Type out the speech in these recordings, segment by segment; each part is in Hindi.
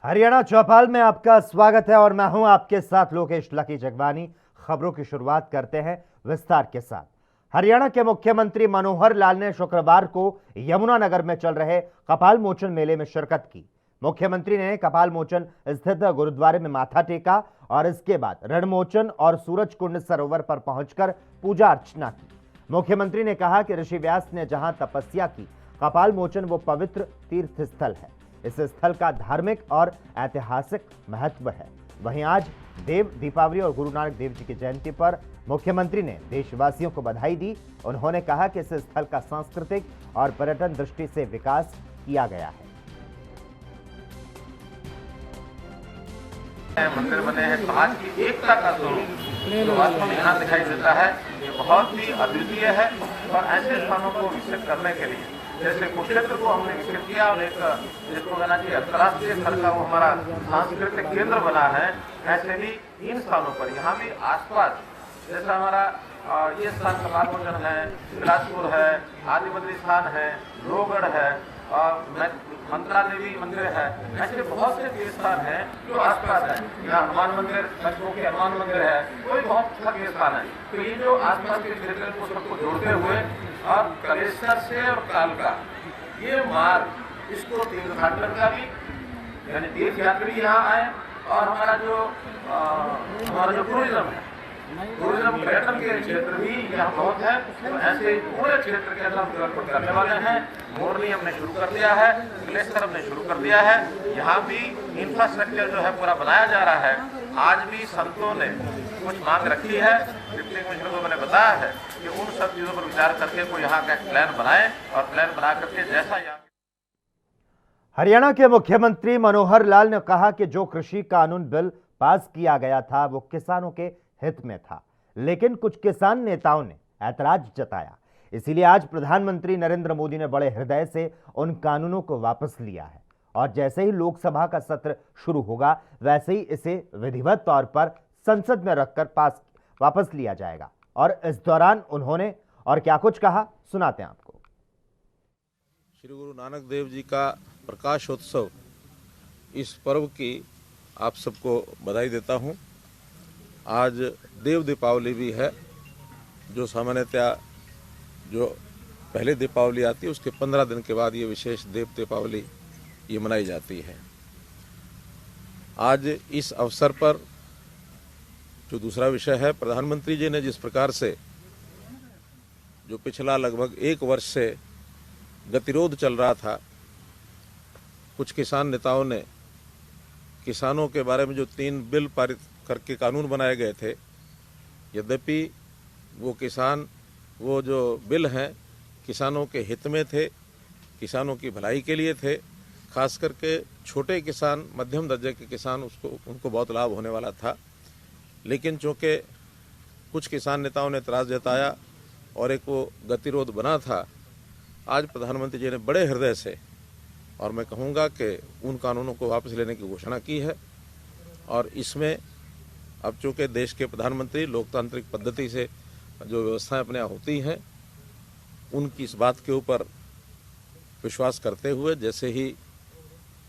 हरियाणा चौपाल में आपका स्वागत है और मैं हूं आपके साथ लोकेश लकी जगवानी। खबरों की शुरुआत करते हैं विस्तार के साथ। हरियाणा के मुख्यमंत्री मनोहर लाल ने शुक्रवार को यमुनानगर में चल रहे कपाल मोचन मेले में शिरकत की। मुख्यमंत्री ने कपाल मोचन स्थित गुरुद्वारे में माथा टेका और इसके बाद रणमोचन और सूरज कुंड सरोवर पर पहुंचकर पूजा अर्चना की। मुख्यमंत्री ने कहा कि ऋषि व्यास ने जहां तपस्या की, कपाल मोचन वो पवित्र तीर्थ स्थल है। इस स्थल का धार्मिक और ऐतिहासिक महत्व है। वहीं आज देव दीपावली और गुरु नानक देव जी की जयंती पर मुख्यमंत्री ने देशवासियों को बधाई दी। उन्होंने कहा कि इस स्थल का सांस्कृतिक और पर्यटन दृष्टि से विकास किया गया है। मंदिर बने हैं, समाज की एकता का स्वरूप जो वास्तव में यहाँ दिखाई देता है, ये बहुत ही अद्वितीय है। और ऐसे स्थानों को विकसित करने के लिए जैसे कुरुक्षेत्र को हमने विकसित किया और एक जिसको कहना चाहिए अंतर्राष्ट्रीय स्तर का वो हमारा सांस्कृतिक केंद्र बना है, ऐसे ही इन स्थानों पर यहाँ भी आसपास जैसा हमारा ये स्थान कपाल मोचन है, बिलासपुर है, आदिबद्री स्थान है, लोहगढ़ है और मंत्रा देवी मंदिर है, ऐसे बहुत से तीर्थ स्थान हैं जो आसपास है। यहाँ हनुमान मंदिर, पंचमुखी हनुमान मंदिर है, कोई बहुत अच्छा तीर्थ स्थान है। तो ये जो आसपास के क्षेत्र को सबको जोड़ते हुए और कलेश्वर से और कालका ये मार्ग, इसको तीर्थाटन का भी यानी तीर्थ यात्री यहाँ आए और हमारा जो टूरिज्म है, टूरिज्म पर्यटन के क्षेत्र भी यहाँ बहुत है। तो ऐसे पूरे क्षेत्र के अंदर हम डेवलपमेंट करने वाले हैं। मोरनी हमने शुरू कर दिया है, ग्लेशियर हमने शुरू कर दिया है। यहाँ भी इंफ्रास्ट्रक्चर जो है पूरा बनाया जा रहा है। आज भी संतों ने कुछ मांग रखी है, डिप्टी कमिश्नर को मैंने बताया है कि उन सब चीजों पर विचार करके कोई यहाँ का प्लान बनाए और प्लान बना करके जैसा यहाँ। हरियाणा के मुख्यमंत्री मनोहर लाल ने कहा कि जो कृषि कानून बिल पास किया गया था वो किसानों के हित में था, लेकिन कुछ किसान नेताओं ने ऐतराज जताया। इसीलिए आज प्रधानमंत्री नरेंद्र मोदी ने बड़े हृदय से उन कानूनों को वापस लिया है और जैसे ही लोकसभा का सत्र शुरू होगा वैसे ही इसे विधिवत तौर पर संसद में रखकर वापस लिया जाएगा। और इस दौरान उन्होंने और क्या कुछ कहा, सुनाते हैं आपको। श्री गुरु नानक देव जी का प्रकाशोत्सव, इस पर्व की आप सबको बधाई देता हूं। आज देव दीपावली भी है, जो सामान्यतया जो पहले दीपावली आती है उसके 15 दिन के बाद ये विशेष देव दीपावली ये मनाई जाती है। आज इस अवसर पर जो दूसरा विषय है, प्रधानमंत्री जी ने जिस प्रकार से जो पिछला लगभग 1 वर्ष से गतिरोध चल रहा था, कुछ किसान नेताओं ने किसानों के बारे में जो 3 बिल पारित करके कानून बनाए गए थे, यद्यपि वो जो बिल हैं किसानों के हित में थे, किसानों की भलाई के लिए थे। खास करके छोटे किसान, मध्यम दर्जे के किसान उनको बहुत लाभ होने वाला था। लेकिन चूँकि कुछ किसान नेताओं ने एतराज़ जताया और एक वो गतिरोध बना था, आज प्रधानमंत्री जी ने बड़े हृदय से, और मैं कहूँगा कि उन कानूनों को वापस लेने की घोषणा की है। और इसमें अब चूँकि देश के प्रधानमंत्री लोकतांत्रिक पद्धति से जो व्यवस्थाएं अपने यहाँ होती हैं, उनकी इस बात के ऊपर विश्वास करते हुए जैसे ही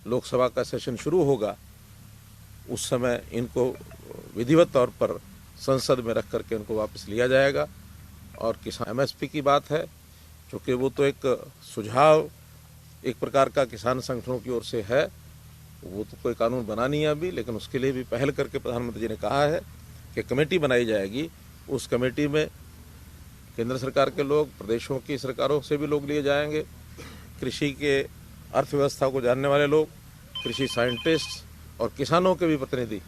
लोकसभा का सेशन शुरू होगा उस समय इनको विधिवत तौर पर संसद में रख करके इनको वापस लिया जाएगा। और किसान एमएसपी की बात है, चूँकि वो तो एक सुझाव एक प्रकार का किसान संगठनों की ओर से है, वो तो कोई कानून बना नहीं है अभी, लेकिन उसके लिए भी पहल करके प्रधानमंत्री जी ने कहा है कि कमेटी बनाई जाएगी। उस कमेटी में केंद्र सरकार के लोग, प्रदेशों की सरकारों से भी लोग लिए जाएंगे, कृषि के अर्थव्यवस्था को जानने वाले लोग, कृषि साइंटिस्ट और किसानों के भी प्रतिनिधि,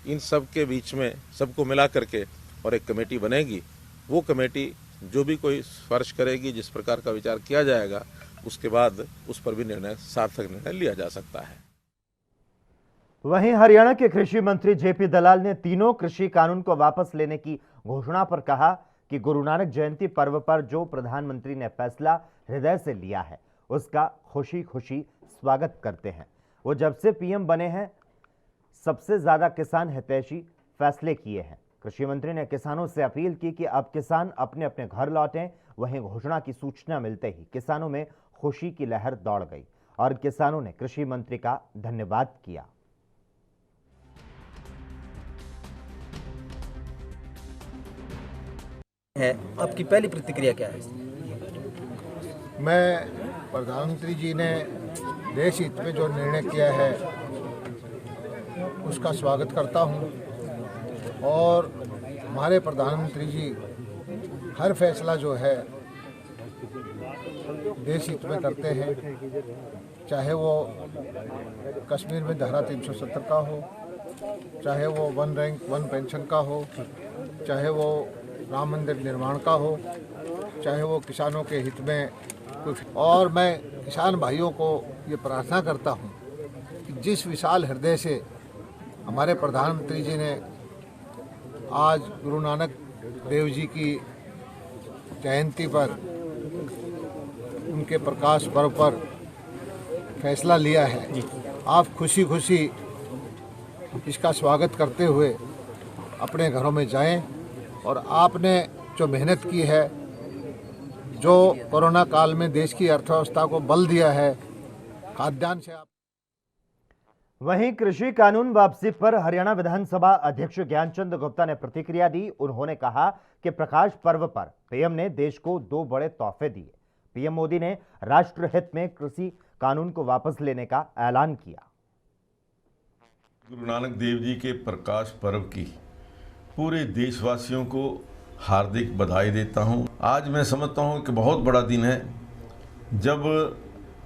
इन सब के बीच में सबको मिला करके और एक कमेटी बनेगी। वो कमेटी जो भी कोई सिफारिश करेगी, जिस प्रकार का विचार किया जाएगा, उसके बाद उस पर भी सार्थक निर्णय लिया जा सकता है। वहीं हरियाणा के कृषि मंत्री जेपी दलाल ने तीनों कृषि कानून को वापस लेने की घोषणा पर कहा कि गुरु नानक जयंती पर्व पर जो प्रधानमंत्री ने फैसला हृदय से लिया है उसका खुशी खुशी स्वागत करते हैं। वो जब से पीएम बने हैं सबसे ज्यादा किसान हितैषी फैसले किए हैं। कृषि मंत्री ने किसानों से अपील की कि अब किसान अपने अपने घर लौटें। वहीं घोषणा की सूचना मिलते ही किसानों में खुशी की लहर दौड़ गई और किसानों ने कृषि मंत्री का धन्यवाद किया। है, आपकी पहली प्रतिक्रिया क्या है? मैं प्रधानमंत्री जी ने देश हित में जो निर्णय किया है उसका स्वागत करता हूं और हमारे प्रधानमंत्री जी हर फैसला जो है देश हित में करते हैं, चाहे वो कश्मीर में धारा 370 का हो, चाहे वो वन रैंक वन पेंशन का हो, चाहे वो राम मंदिर निर्माण का हो, चाहे वो किसानों के हित में कुछ। और मैं किसान भाइयों को ये प्रार्थना करता हूँ कि जिस विशाल हृदय से हमारे प्रधानमंत्री जी ने आज गुरु नानक देव जी की जयंती पर, उनके प्रकाश पर्व पर फैसला लिया है, आप खुशी खुशी इसका स्वागत करते हुए अपने घरों में जाएं और आपने जो मेहनत की है, जो कोरोना काल में देश की अर्थव्यवस्था को बल दिया है, खाद्यान्न से आप। वहीं कृषि कानून वापसी पर हरियाणा विधानसभा अध्यक्ष ज्ञानचंद गुप्ता ने प्रतिक्रिया दी। उन्होंने कहा कि प्रकाश पर्व पर पीएम ने देश को 2 बड़े तोहफे दिए। पीएम मोदी ने राष्ट्रहित में कृषि कानून को वापस लेने का ऐलान किया। गुरु नानक देव जी के प्रकाश पर्व की पूरे देशवासियों को हार्दिक बधाई देता हूं। आज मैं समझता हूं कि बहुत बड़ा दिन है जब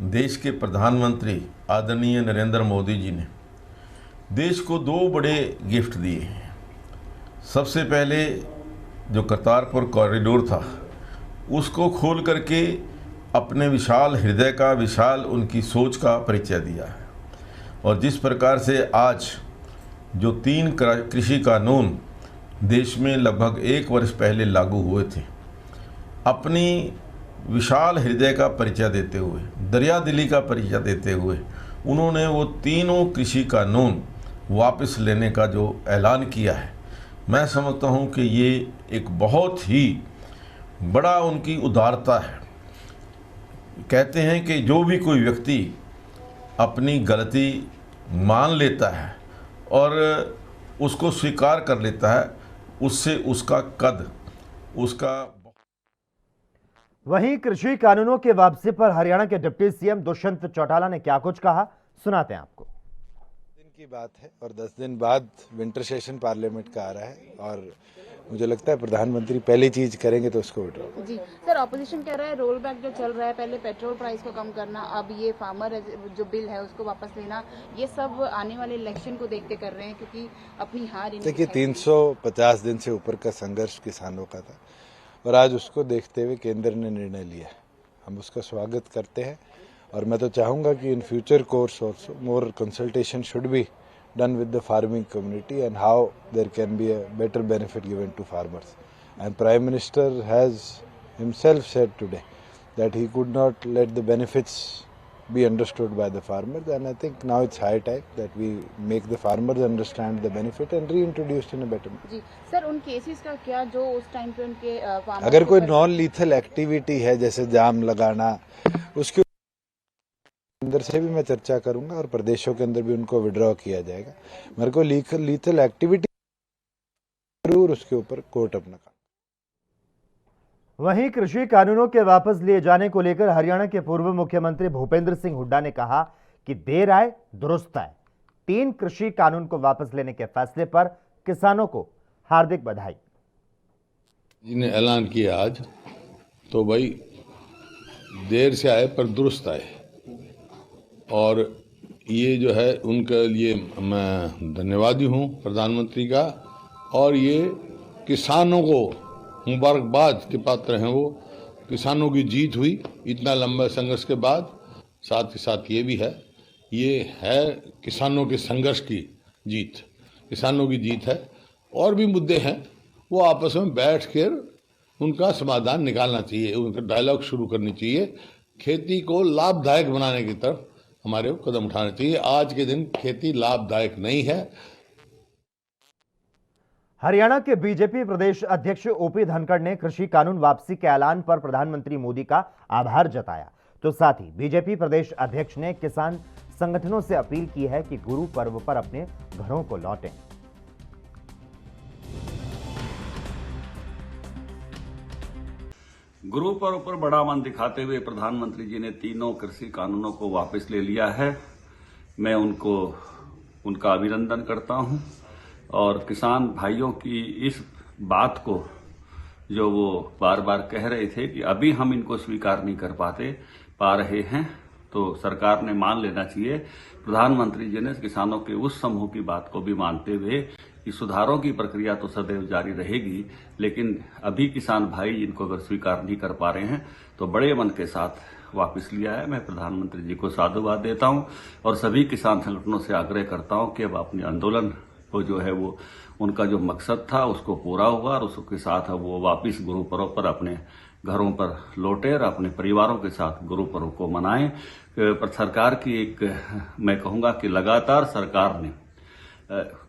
देश के प्रधानमंत्री आदरणीय नरेंद्र मोदी जी ने देश को 2 बड़े गिफ्ट दिए हैं। सबसे पहले जो करतारपुर कॉरिडोर था उसको खोल करके अपने विशाल हृदय का, विशाल उनकी सोच का परिचय दिया है। और जिस प्रकार से आज जो 3 कृषि कानून देश में लगभग 1 वर्ष पहले लागू हुए थे, अपनी विशाल हृदय का परिचय देते हुए, दरियादिली का परिचय देते हुए उन्होंने वो तीनों कृषि कानून वापस लेने का जो ऐलान किया है, मैं समझता हूँ कि ये एक बहुत ही बड़ा उनकी उदारता है। कहते हैं कि जो भी कोई व्यक्ति अपनी गलती मान लेता है और उसको स्वीकार कर लेता है, उससे उसका कद, उसका। वहीं कृषि कानूनों के वापसी पर हरियाणा के डिप्टी सीएम दुष्यंत चौटाला ने क्या कुछ कहा, सुनाते हैं आपको। दिन की बात है और 10 दिन बाद विंटर सेशन पार्लियामेंट का आ रहा है और मुझे लगता है प्रधानमंत्री पहली चीज करेंगे तो उसको विड्रॉ। जी सर, ऑपोजिशन कह रहा है रोल बैक जो चल रहा है, पहले पेट्रोल प्राइस को कम करना, अब ये फार्मर जो बिल है उसको वापस लेना, ये सब आने वाले इलेक्शन को देखते कर रहे हैं क्योंकि अपनी हार। देखिए 350 दिन से ऊपर का संघर्ष किसानों का था और आज उसको देखते हुए केंद्र ने निर्णय लिया है, हम उसका स्वागत करते हैं। और मैं तो चाहूँगा कि in future course also more consultation should be done with the farming community and how there can be a better benefit given to farmers. And Prime Minister has himself said today that he could not let the benefits be understood by the farmers, and I think now it's high time that we make the farmers understand the benefit and reintroduced in a better way. जी सर, उन केसेस का क्या जो उस टाइम पे उनके अगर कोई नॉन लीथल एक्टिविटी है जैसे जाम लगाना, उसके अंदर से भी मैं चर्चा करूंगा और प्रदेशों के अंदर भी उनको विड्रॉ किया जाएगा। मेरे को लीथल एक्टिविटी जरूर उसके ऊपर कोर्ट अपना काम। वहीं कृषि कानूनों के वापस लिए जाने को लेकर हरियाणा के पूर्व मुख्यमंत्री भूपेंद्र सिंह हुड्डा ने कहा कि देर आए दुरुस्त आए। 3 कृषि कानून को वापस लेने के फैसले पर किसानों को हार्दिक बधाई। जिन्हें ऐलान किया आज, तो भाई देर से आए पर दुरुस्त आए, और ये जो है उनके लिए मैं धन्यवादी हूँ प्रधानमंत्री का। और ये किसानों को मुबारकबाद के पात्र हैं। वो किसानों की जीत हुई इतना लंबा संघर्ष के बाद। साथ ही साथ ये भी है, ये है किसानों के संघर्ष की जीत, किसानों की जीत है। और भी मुद्दे हैं, वो आपस में बैठ कर उनका समाधान निकालना चाहिए, उनका डायलॉग शुरू करनी चाहिए। खेती को लाभदायक बनाने की तरफ हमारे को कदम उठाने चाहिए। आज के दिन खेती लाभदायक नहीं है। हरियाणा के बीजेपी प्रदेश अध्यक्ष ओपी धनखड़ ने कृषि कानून वापसी के ऐलान पर प्रधानमंत्री मोदी का आभार जताया। तो साथ ही बीजेपी प्रदेश अध्यक्ष ने किसान संगठनों से अपील की है कि गुरु पर्व पर अपने घरों को लौटें। गुरु पर्व पर बड़ा मन दिखाते हुए प्रधानमंत्री जी ने तीनों कृषि कानूनों को वापस ले लिया है। मैं उनका अभिनंदन करता हूं और किसान भाइयों की इस बात को जो वो बार बार कह रहे थे कि अभी हम इनको स्वीकार नहीं कर पा रहे हैं, तो सरकार ने मान लेना चाहिए। प्रधानमंत्री जी ने किसानों के उस समूह की बात को भी मानते हुए कि सुधारों की प्रक्रिया तो सदैव जारी रहेगी, लेकिन अभी किसान भाई इनको अगर स्वीकार नहीं कर पा रहे हैं तो बड़े मन के साथ वापस लिया है। मैं प्रधानमंत्री जी को साधुवाद देता हूं और सभी किसान संगठनों से आग्रह करता हूं कि अब अपने आंदोलन को जो है वो उनका जो मकसद था उसको पूरा हुआ और उसके साथ अब वो वापस गुरु पर्व पर अपने घरों पर लौटे और अपने परिवारों के साथ गुरु पर्व को मनाएं। पर सरकार की मैं कहूंगा कि लगातार सरकार ने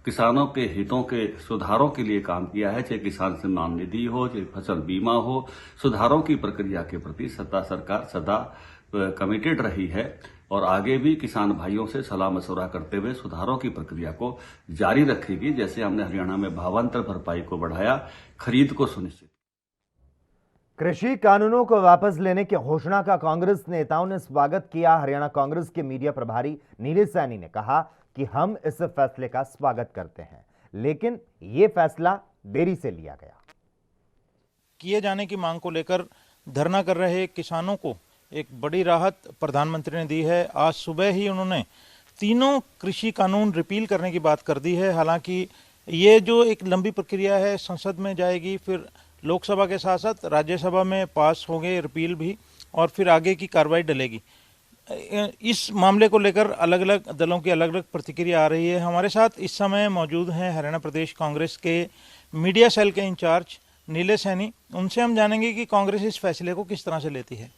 किसानों के हितों के सुधारों के लिए काम किया है, चाहे किसान सम्मान निधि हो, चाहे फसल बीमा हो। सुधारों की प्रक्रिया के प्रति सरकार सदा कमिटेड रही है और आगे भी किसान भाइयों से सलाह मशवरा करते हुए सुधारों की प्रक्रिया को जारी रखेगी। जैसे हमने हरियाणा में भावांतर भरपाई को बढ़ाया, खरीद को सुनिश्चित। कृषि कानूनों को वापस लेने की घोषणा का कांग्रेस नेताओं ने स्वागत किया। हरियाणा कांग्रेस के मीडिया प्रभारी नीलेश सैनी ने कहा कि हम इस फैसले का स्वागत करते हैं, लेकिन यह फैसला देरी से लिया गया। किए जाने की मांग को लेकर धरना कर रहे किसानों को एक बड़ी राहत प्रधानमंत्री ने दी है। आज सुबह ही उन्होंने तीनों कृषि कानून रिपील करने की बात कर दी है। हालांकि ये जो एक लंबी प्रक्रिया है, संसद में जाएगी, फिर लोकसभा के साथ साथ राज्यसभा में पास होंगे रिपील भी, और फिर आगे की कार्रवाई डलेगी। इस मामले को लेकर अलग अलग दलों की अलग अलग प्रतिक्रिया आ रही है। हमारे साथ इस समय मौजूद हैं हरियाणा प्रदेश कांग्रेस के मीडिया सेल के इंचार्ज नीलेश सैनी। उनसे हम जानेंगे कि कांग्रेस इस फैसले को किस तरह से लेती है।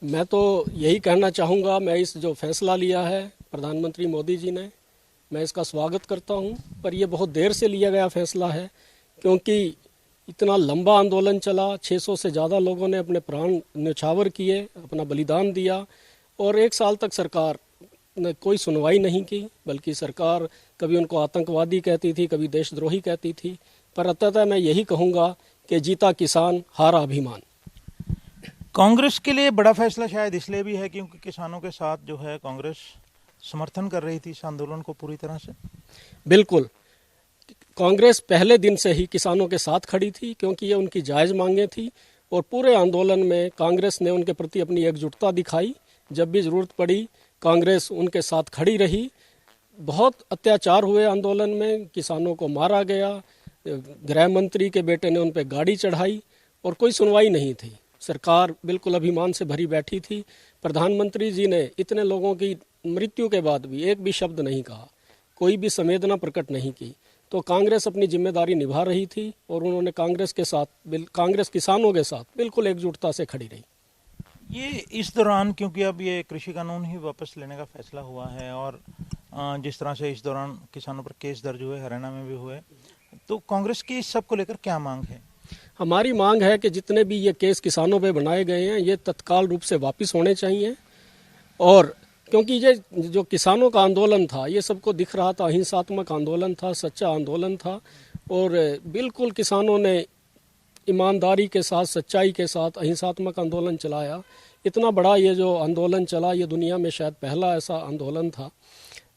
मैं तो यही कहना चाहूँगा, मैं इस जो फैसला लिया है प्रधानमंत्री मोदी जी ने, मैं इसका स्वागत करता हूँ। पर यह बहुत देर से लिया गया फैसला है, क्योंकि इतना लंबा आंदोलन चला, 600 से ज़्यादा लोगों ने अपने प्राण न्यौछावर किए, अपना बलिदान दिया, और 1 साल तक सरकार ने कोई सुनवाई नहीं की। बल्कि सरकार कभी उनको आतंकवादी कहती थी, कभी देशद्रोही कहती थी। पर अंततः मैं यही कहूँगा कि जीता किसान, हारा अभिमान। कांग्रेस के लिए बड़ा फैसला शायद इसलिए भी है क्योंकि किसानों के साथ जो है कांग्रेस समर्थन कर रही थी इस आंदोलन को पूरी तरह से। बिल्कुल, कांग्रेस पहले दिन से ही किसानों के साथ खड़ी थी, क्योंकि ये उनकी जायज़ मांगें थी और पूरे आंदोलन में कांग्रेस ने उनके प्रति अपनी एकजुटता दिखाई। जब भी ज़रूरत पड़ी कांग्रेस उनके साथ खड़ी रही। बहुत अत्याचार हुए आंदोलन में, किसानों को मारा गया, गृह मंत्री के बेटे ने उन पर गाड़ी चढ़ाई और कोई सुनवाई नहीं थी। सरकार बिल्कुल अभिमान से भरी बैठी थी। प्रधानमंत्री जी ने इतने लोगों की मृत्यु के बाद भी एक भी शब्द नहीं कहा, कोई भी संवेदना प्रकट नहीं की। तो कांग्रेस अपनी जिम्मेदारी निभा रही थी और उन्होंने कांग्रेस किसानों के साथ बिल्कुल एकजुटता से खड़ी रही। ये इस दौरान, क्योंकि अब ये कृषि कानून ही वापस लेने का फैसला हुआ है और जिस तरह से इस दौरान किसानों पर केस दर्ज हुए, हरियाणा में भी हुए, तो कांग्रेस की इस सब को लेकर क्या मांग है? हमारी मांग है कि जितने भी ये केस किसानों पे बनाए गए हैं ये तत्काल रूप से वापस होने चाहिए। और क्योंकि ये जो किसानों का आंदोलन था, ये सबको दिख रहा था, अहिंसात्मक आंदोलन था, सच्चा आंदोलन था, और बिल्कुल किसानों ने ईमानदारी के साथ, सच्चाई के साथ अहिंसात्मक आंदोलन चलाया। इतना बड़ा ये जो आंदोलन चला, ये दुनिया में शायद पहला ऐसा आंदोलन था।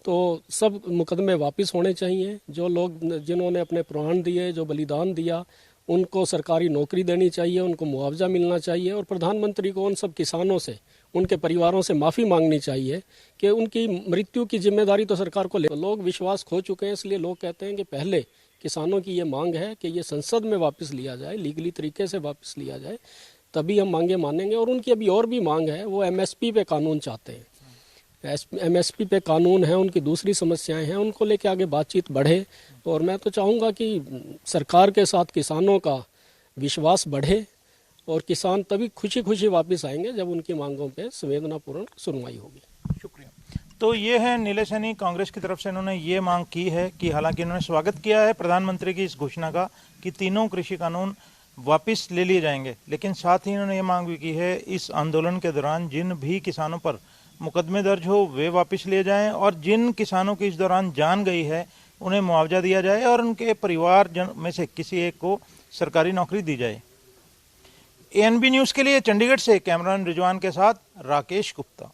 तो सब मुकदमे वापस होने चाहिए। जो लोग जिन्होंने अपने प्राण दिए, जो बलिदान दिया, उनको सरकारी नौकरी देनी चाहिए, उनको मुआवजा मिलना चाहिए। और प्रधानमंत्री को उन सब किसानों से, उनके परिवारों से माफ़ी मांगनी चाहिए कि उनकी मृत्यु की जिम्मेदारी तो सरकार को ले। लोग विश्वास खो चुके हैं, इसलिए लोग कहते हैं कि पहले किसानों की ये मांग है कि ये संसद में वापस लिया जाए, लीगली तरीके से वापस लिया जाए, तभी हम मांगे मानेंगे। और उनकी अभी और भी मांग है, वो MSP पे कानून चाहते हैं। MSP पे कानून है, उनकी दूसरी समस्याएं हैं, उनको लेके आगे बातचीत बढ़े। और मैं तो चाहूँगा कि सरकार के साथ किसानों का विश्वास बढ़े और किसान तभी खुशी खुशी वापस आएंगे जब उनकी मांगों पे संवेदनापूर्ण सुनवाई होगी। शुक्रिया। तो ये है नीलेश सैनी, कांग्रेस की तरफ से इन्होंने ये मांग की है कि हालांकि इन्होंने स्वागत किया है प्रधानमंत्री की इस घोषणा का कि तीनों कृषि कानून वापस ले लिए जाएंगे, लेकिन साथ ही इन्होंने ये मांग भी की है इस आंदोलन के दौरान जिन भी किसानों पर मुकदमे दर्ज हो वे वापस लिए जाएं और जिन किसानों की इस दौरान जान गई है उन्हें मुआवजा दिया जाए और उनके परिवार में से किसी एक को सरकारी नौकरी दी जाए। एएनबी न्यूज के लिए चंडीगढ़ से कैमरामैन रिजवान के साथ राकेश गुप्ता।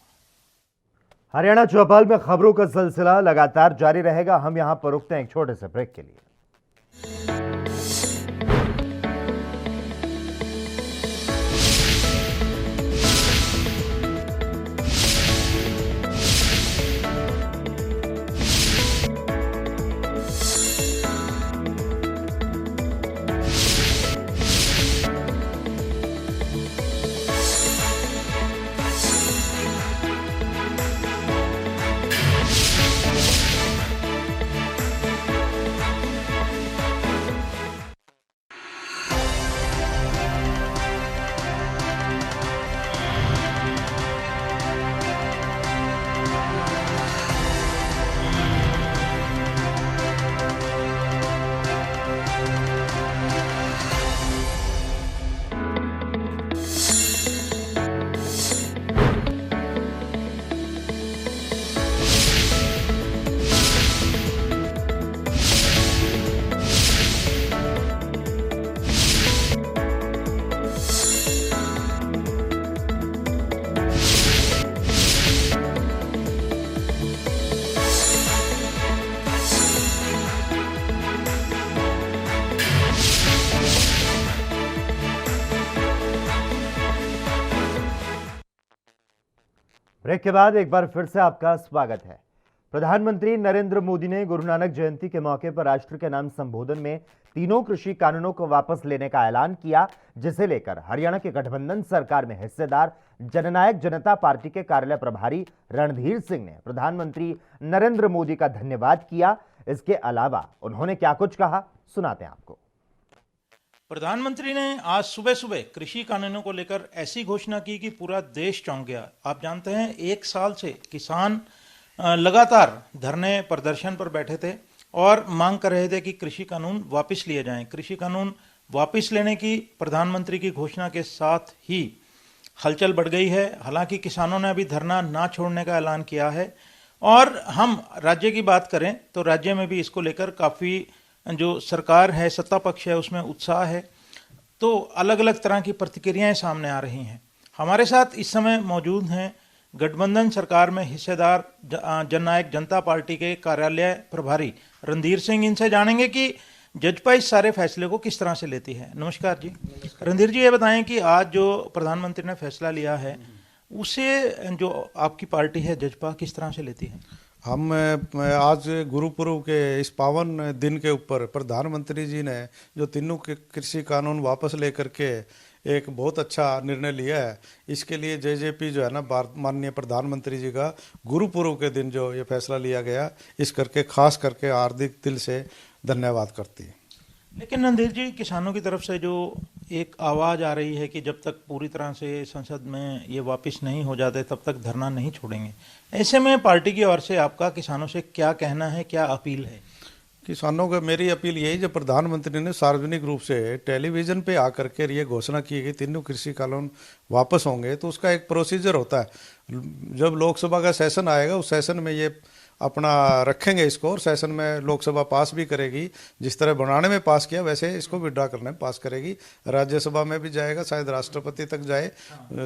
हरियाणा चौपाल में खबरों का सिलसिला लगातार जारी रहेगा। हम यहां पर रुकते हैं एक छोटे से ब्रेक के लिए। ब्रेक के बाद एक बार फिर से आपका स्वागत है। प्रधानमंत्री नरेंद्र मोदी ने गुरु नानक जयंती के मौके पर राष्ट्र के नाम संबोधन में तीनों कृषि कानूनों को वापस लेने का ऐलान किया, जिसे लेकर हरियाणा की गठबंधन सरकार में हिस्सेदार जननायक जनता पार्टी के कार्यालय प्रभारी रणधीर सिंह ने प्रधानमंत्री नरेंद्र मोदी का धन्यवाद किया। इसके अलावा उन्होंने क्या कुछ कहा, सुनाते हैं आपको। प्रधानमंत्री ने आज सुबह सुबह कृषि कानूनों को लेकर ऐसी घोषणा की कि पूरा देश चौंक गया। आप जानते हैं 1 साल से किसान लगातार धरने प्रदर्शन पर बैठे थे और मांग कर रहे थे कि कृषि कानून वापस लिए जाएं। कृषि कानून वापस लेने की प्रधानमंत्री की घोषणा के साथ ही हलचल बढ़ गई है। हालांकि किसानों ने अभी धरना ना छोड़ने का ऐलान किया है। और हम राज्य की बात करें तो राज्य में भी इसको लेकर काफ़ी जो सरकार है, सत्ता पक्ष है, उसमें उत्साह है। तो अलग अलग तरह की प्रतिक्रियाएं सामने आ रही हैं। हमारे साथ इस समय मौजूद हैं गठबंधन सरकार में हिस्सेदार जननायक जनता पार्टी के कार्यालय प्रभारी रणधीर सिंह। इनसे जानेंगे कि जजपा इस सारे फैसले को किस तरह से लेती है। नमस्कार जी। रणधीर जी, ये बताएं कि आज जो प्रधानमंत्री ने फैसला लिया है उसे जो आपकी पार्टी है जजपा किस तरह से लेती है? हम आज गुरुपुरब के इस पावन दिन के ऊपर प्रधानमंत्री जी ने जो तीनों कृषि कानून वापस लेकर के एक बहुत अच्छा निर्णय लिया है, इसके लिए जेजेपी जो है ना माननीय प्रधानमंत्री जी का गुरुपुरब के दिन जो ये फैसला लिया गया, इस करके खास करके हार्दिक दिल से धन्यवाद करती है। लेकिन रणधीर जी, किसानों की तरफ से जो एक आवाज़ आ रही है कि जब तक पूरी तरह से संसद में ये वापस नहीं हो जाते तब तक धरना नहीं छोड़ेंगे। ऐसे में पार्टी की ओर से आपका किसानों से क्या कहना है, क्या अपील है? किसानों का मेरी अपील यही, जो प्रधानमंत्री ने सार्वजनिक रूप से टेलीविज़न पे आकर के ये घोषणा की कि तीनों कृषि कानून वापस होंगे, तो उसका एक प्रोसीजर होता है। जब लोकसभा का सेशन आएगा उस सेशन में ये अपना रखेंगे इसको, और सेशन में लोकसभा पास भी करेगी। जिस तरह बनाने में पास किया वैसे इसको विड्रॉ करने में पास करेगी। राज्यसभा में भी जाएगा, शायद राष्ट्रपति तक जाए।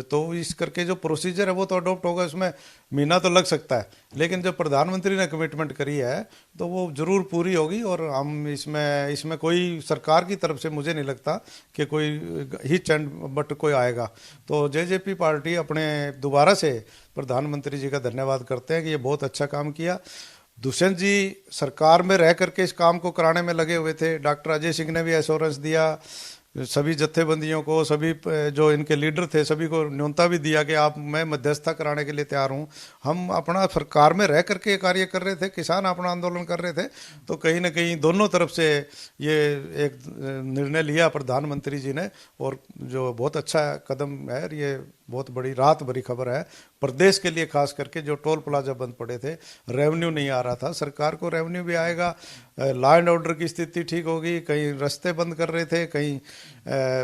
तो इस करके जो प्रोसीजर है वो तो अडॉप्ट होगा। इसमें महीना तो लग सकता है, लेकिन जो प्रधानमंत्री ने कमिटमेंट करी है तो वो जरूर पूरी होगी। और हम इसमें कोई सरकार की तरफ से मुझे नहीं लगता कि कोई हिच एंड बट कोई आएगा। तो जेजेपी पार्टी अपने दोबारा से प्रधानमंत्री जी का धन्यवाद करते हैं कि ये बहुत अच्छा काम किया। दुष्यंत जी सरकार में रह करके इस काम को कराने में लगे हुए थे। डॉक्टर अजय सिंह ने भी एश्योरेंस दिया सभी जत्थेबंदियों को, सभी जो इनके लीडर थे सभी को न्योता भी दिया कि मैं मध्यस्थता कराने के लिए तैयार हूँ। हम अपना सरकार में रह करके कार्य कर रहे थे, किसान अपना आंदोलन कर रहे थे। तो कहीं ना कहीं दोनों तरफ से ये एक निर्णय लिया प्रधानमंत्री जी ने, और जो बहुत अच्छा कदम है। ये बहुत बड़ी राहत भरी खबर है प्रदेश के लिए, खास करके जो टोल प्लाजा बंद पड़े थे, रेवेन्यू नहीं आ रहा था। सरकार को रेवेन्यू भी आएगा, लॉ एंड ऑर्डर की स्थिति ठीक होगी। कहीं रास्ते बंद कर रहे थे, कहीं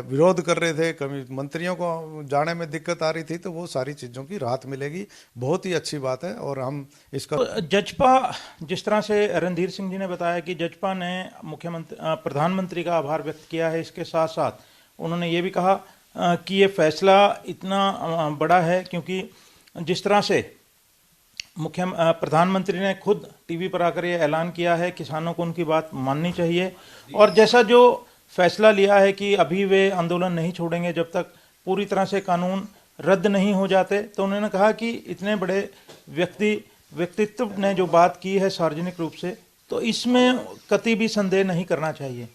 विरोध कर रहे थे, कभी मंत्रियों को जाने में दिक्कत आ रही थी, तो वो सारी चीज़ों की राहत मिलेगी। बहुत ही अच्छी बात है। और हम इसका जजपा, जिस तरह से रणधीर सिंह जी ने बताया कि जजपा ने प्रधानमंत्री का आभार व्यक्त किया है, इसके साथ साथ उन्होंने ये भी कहा कि ये फैसला इतना बड़ा है, क्योंकि जिस तरह से प्रधानमंत्री ने खुद टीवी पर आकर ये ऐलान किया है, किसानों को उनकी बात माननी चाहिए। और जैसा जो फैसला लिया है कि अभी वे आंदोलन नहीं छोड़ेंगे जब तक पूरी तरह से कानून रद्द नहीं हो जाते, तो उन्होंने कहा कि इतने बड़े व्यक्तित्व ने जो बात की है सार्वजनिक रूप से, तो इसमें कतई भी संदेह नहीं करना चाहिए।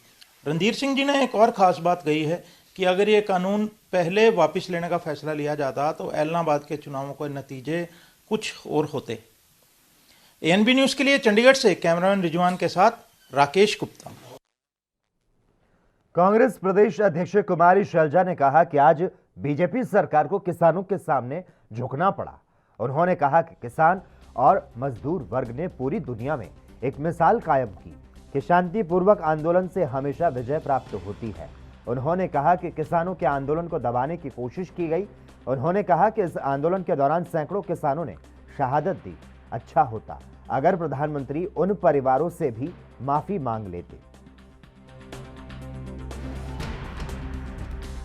रणधीर सिंह जी ने एक और ख़ास बात कही है कि अगर ये कानून पहले वापस लेने का फैसला लिया जाता तो एलनाबाद के चुनावों के नतीजे कुछ और होते। एएनबी न्यूज़ के लिए चंडीगढ़ से कैमरामैन रिजवान के साथ राकेश गुप्ता। कांग्रेस प्रदेश अध्यक्ष कुमारी शैलजा ने कहा कि आज बीजेपी सरकार को किसानों के सामने झुकना पड़ा। उन्होंने कहा कि किसान और मजदूर वर्ग ने पूरी दुनिया में एक मिसाल कायम की कि शांतिपूर्वक आंदोलन से हमेशा विजय प्राप्त होती है। उन्होंने कहा कि किसानों के आंदोलन को दबाने की कोशिश की गई। उन्होंने कहा कि इस आंदोलन के दौरान सैकड़ों किसानों ने शहादत दी। अच्छा होता अगर प्रधानमंत्री उन परिवारों से भी माफी मांग लेते।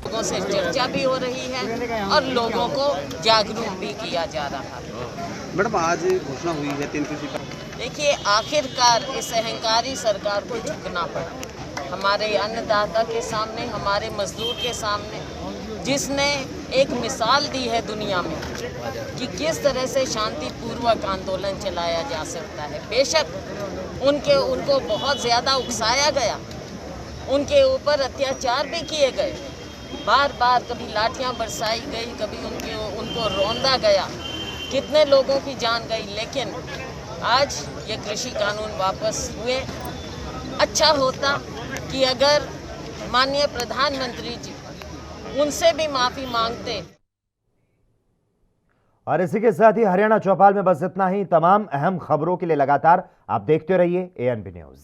लोगों से चर्चा भी हो रही है और लोगों को जागरूक भी किया जा रहा है। मैडम, आज घोषणा हुई है 3 कृषि कानून। देखिए, आखिरकार इस अहंकारी सरकार को झुकना पड़ा हमारे अन्नदाता के सामने, हमारे मजदूर के सामने, जिसने एक मिसाल दी है दुनिया में कि किस तरह से शांतिपूर्वक आंदोलन चलाया जा सकता है। बेशक उनको बहुत ज़्यादा उकसाया गया, उनके ऊपर अत्याचार भी किए गए, बार बार कभी लाठियां बरसाई गई, कभी उनको रौंदा गया, कितने लोगों की जान गई, लेकिन आज ये कृषि कानून वापस हुए। अच्छा होता कि अगर माननीय प्रधानमंत्री जी उनसे भी माफी मांगते। और इसी के साथ ही हरियाणा चौपाल में बस इतना ही। तमाम अहम खबरों के लिए लगातार आप देखते रहिए एएनबी न्यूज़।